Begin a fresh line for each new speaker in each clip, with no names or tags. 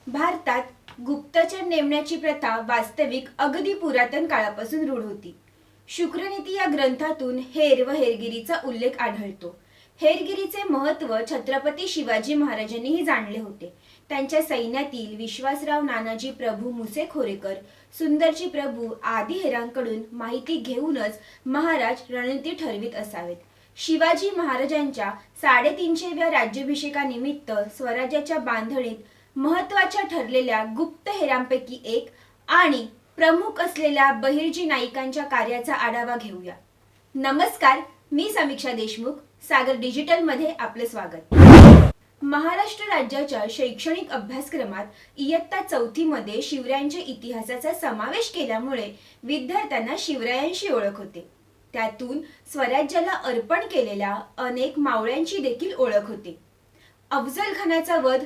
भारतात गुप्तचर नेमण्याची प्रथा वास्तविक अगदी पुरातन काळापासून रूढ होती. शुक्रनीती या ग्रंथातून हेर व हेरगिरीचा उल्लेख आढळतो. हेरगिरीचे महत्त्व छत्रपती शिवाजी महाराजांनीही जाणले होते. त्यांच्या सैन्यातील विश्वासराव नानाजी प्रभू मुसेखोरेकर, सुंदरजी प्रभू आदी हेरांकडून माहिती घेऊनच महाराज रणनीती ठरवित असावेत. शिवाजी महाराजांच्या 350व्या राज्याभिषेकानिमित्त स्वराज्याच्या बांधणीत महत्त्वाच्या ठरलेल्या गुप्त हेरांपैकी एक आणि प्रमुख असलेल्या बहिर्जी नाईकांच्या कार्याचा आढावा घेऊया. नमस्कार, मी समीक्षा देशमुख. सागर डिजिटल मध्ये आपले स्वागत. महाराष्ट्र राज्याच्या शैक्षणिक अभ्यासक्रमात इयत्ता 4थी मध्ये शिवरायांच्या इतिहासाचा समावेश केल्यामुळे विद्यार्थ्यांना शिवरायांशी ओळख होते. त्यातून स्वराज्याला अर्पण केलेल्या अनेक मावळ्यांची देखील ओळख होते. अफजल खानाचा वध,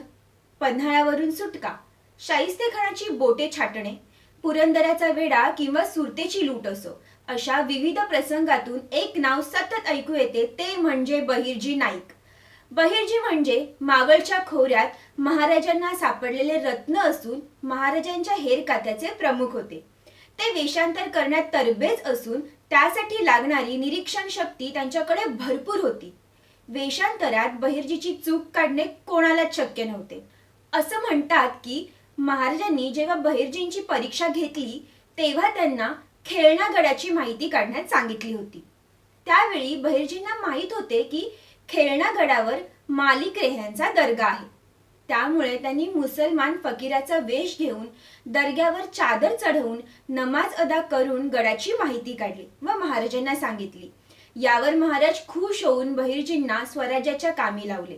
पन्हाळ्यावरून सुटका, शाहिस्तेखानाची बोटे छाटणे, पुरंदराचा वेढा किंवा सुरतेची लूट असो, अशा विविध प्रसंगातून एक नाव सतत ऐकू येते, ते म्हणजे बहिर्जी नाईक. बहिर्जी म्हणजे मावळच्या खोऱ्यात महाराजांना सापडलेले रत्न असून महाराजांच्या हेरकात्याचे प्रमुख होते. ते वेषांतर करण्यात तरबेज असून त्यासाठी लागणारी निरीक्षण शक्ती त्यांच्याकडे भरपूर होती. वेषांतरात बहिर्जीची चूक काढणे कोणालाच शक्य नव्हते. असं म्हणतात की महाराजांनी जेव्हा बहिर्जींची परीक्षा घेतली तेव्हा त्यांना खेळणा गडाची माहिती काढण्यात सांगितली होती. त्यावेळी बहिर्जींना माहीत होते की खेळणा गडावर मालिक रेह्यांचा दर्गा आहे. त्यामुळे त्यांनी मुसलमान फकीराचा वेश घेऊन दर्ग्यावर चादर चढवून नमाज अदा करून गडाची माहिती काढली व महाराजांना सांगितली. यावर महाराज खुश होऊन बहिर्जींना स्वराज्याच्या कामी लावले.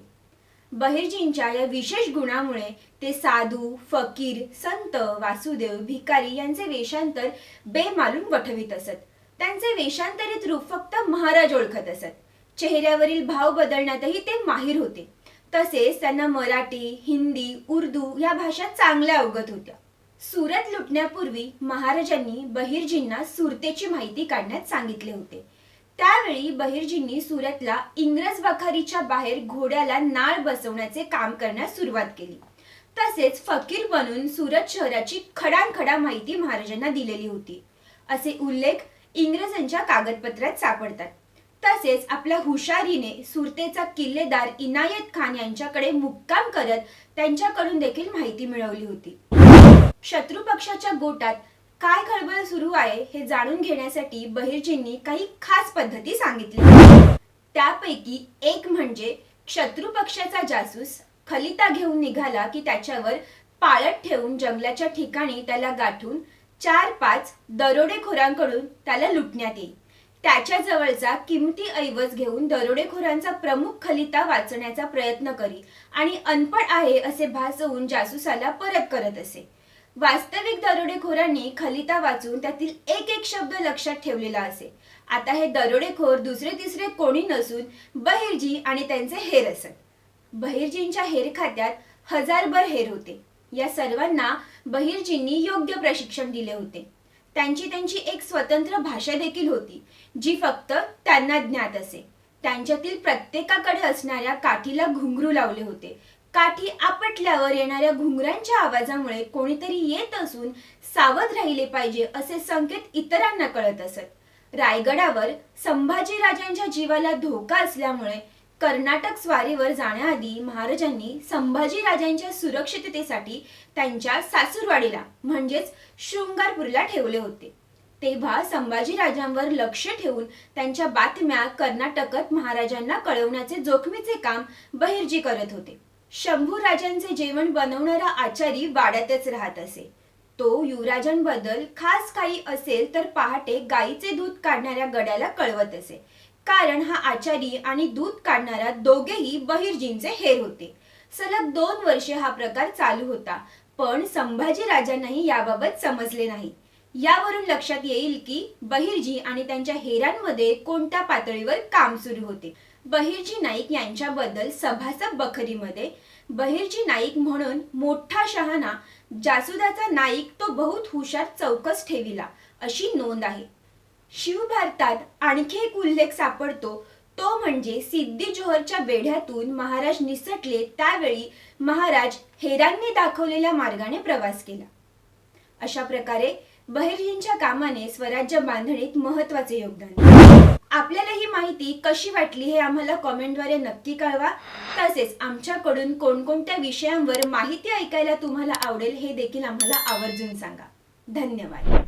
बहिर्जींच्या या विशेष गुणामुळे ते साधू, फकीर, संत, वासुदेव, भिकारी यांचे वेषांतर बेमालून वठवित असत. त्यांचे वेषांतरित रूप फक्त महाराज ओळखत असत. चेहऱ्यावरील भाव बदलण्यातही ते माहीर होते. तसेच त्यांना मराठी, हिंदी, उर्दू या भाषा चांगल्या अवगत होत्या. सुरत लुटण्यापूर्वी महाराजांनी बहिर्जींना सुरतेची माहिती काढण्यात सांगितले होते. त्यावेळी बहिर्जींनी सुरतला इंग्रज वखारीच्या बाहेर घोड्याला नाळ बसवण्याचे काम करण्यास सुरुवात केली. तसेच फकीर बनून सुरत शहराची खडानखडा माहिती महाराजांना दिलेली होती, असे उल्लेख इंग्रजांच्या कागदपत्रात सापडतात. तसेच आपल्या हुशारीने सुरतेचा किल्लेदार इनायत खान यांच्याकडे मुक्काम करत त्यांच्याकडून देखील माहिती मिळवली होती. शत्रू पक्षाच्या गोटात काय खळबळ सुरू आहे हे जाणून घेण्यासाठी बहिर्जींनी काही खास पद्धती सांगितल्या. त्यापैकी एक म्हणजे शत्रू पक्षाचा जासूस खलिता घेऊन निघाला की त्याच्यावर पाळत ठेवून जंगलाच्या ठिकाणी त्याला गाठून 4-5 दरोडेखोरांकडून त्याला लुटण्यात येईल. त्याच्या जवळचा किमती ऐवज घेऊन दरोडेखोरांचा प्रमुख खलिता वाचण्याचा प्रयत्न करी आणि अनपढ आहे असे भासवून जासूसाला परत करत असे. वास्तविक दरोडेखोरांनी खलिता वाचून त्यातील एक एक शब्द लक्षात ठेवलेला असे. आता हे दरोडेखोर दुसरे तिसरे कोणी नसून बहिर्जी आणि त्यांचे हेर असत. बहिर्जींच्या हेर खात्यात 1000भर हेर होते. या सर्वांना बहिर्जींनी योग्य प्रशिक्षण दिले होते. त्यांची एक स्वतंत्र भाषा देखील होती, जी फक्त त्यांना ज्ञात असे. त्यांच्यातील प्रत्येकाकडे असणाऱ्या काठीला घुंगरू लावले होते. काठी आपटल्यावर येणाऱ्या घुंगरांच्या आवाजामुळे कोणीतरी येत असून सावध राहिले पाहिजे असे संकेत इतरांना कळत असत. रायगडावर संभाजी राजांच्या जीवाला धोका असल्यामुळे कर्नाटक स्वारीवर जाण्याआधी महाराजांनी संभाजी राजांच्या सुरक्षिततेसाठी त्यांच्या सासूरवाडीला म्हणजेच शृंगारपूरला ठेवले होते. तेव्हा संभाजी राजांवर लक्ष ठेवून त्यांच्या बातम्या कर्नाटकात महाराजांना कळवण्याचे जोखमीचे काम बहिर्जी करत होते. शंभू राजांचे जेवण बनवणारा आचारी वाड्यातच राहत असे. तो युवराजांबद्दल खास काही असेल तर पहाटे गाईचे दूध काढणाऱ्या गड्याला कळवत असे, कारण हा आचारी आणि दूध काढणारा दोघेही बहिर्जींचे हेर होते. सलग 2 वर्षे हा प्रकार चालू होता, पण संभाजी राजांनाही याबाबत समजले नाही. यावरून लक्षात येईल की बहिर्जी आणि त्यांच्या हेरांमध्ये कोणत्या पातळीवर काम सुरू होते. बहिर्जी नाईक यांच्याबद्दल सभासद बखरीमध्ये बहिर्जी नाईक म्हणून मोठा शहाणा, जासुदाचा नाईक तो बहुत हुशार चौकस ठेविला, अशी नोंद आहे. शिवभारतात आणखी एक उल्लेख सापडतो तो म्हणजे सिद्दी जोहरच्या बेढ्यातून महाराज निसटले त्यावेळी महाराज हेरांनी दाखवलेल्या मार्गाने प्रवास केला. अशा प्रकारे बहिर्जींच्या कामाने स्वराज्य बांधणीत महत्वाचे योगदान. आपल्याला ही माहिती कशी वाटली हे आम्हाला कॉमेंटद्वारे नक्की कळवा. तसेच आमच्याकडून कोणकोणत्या विषयांवर माहिती ऐकायला तुम्हाला आवडेल हे देखील आम्हाला आवर्जून सांगा. धन्यवाद.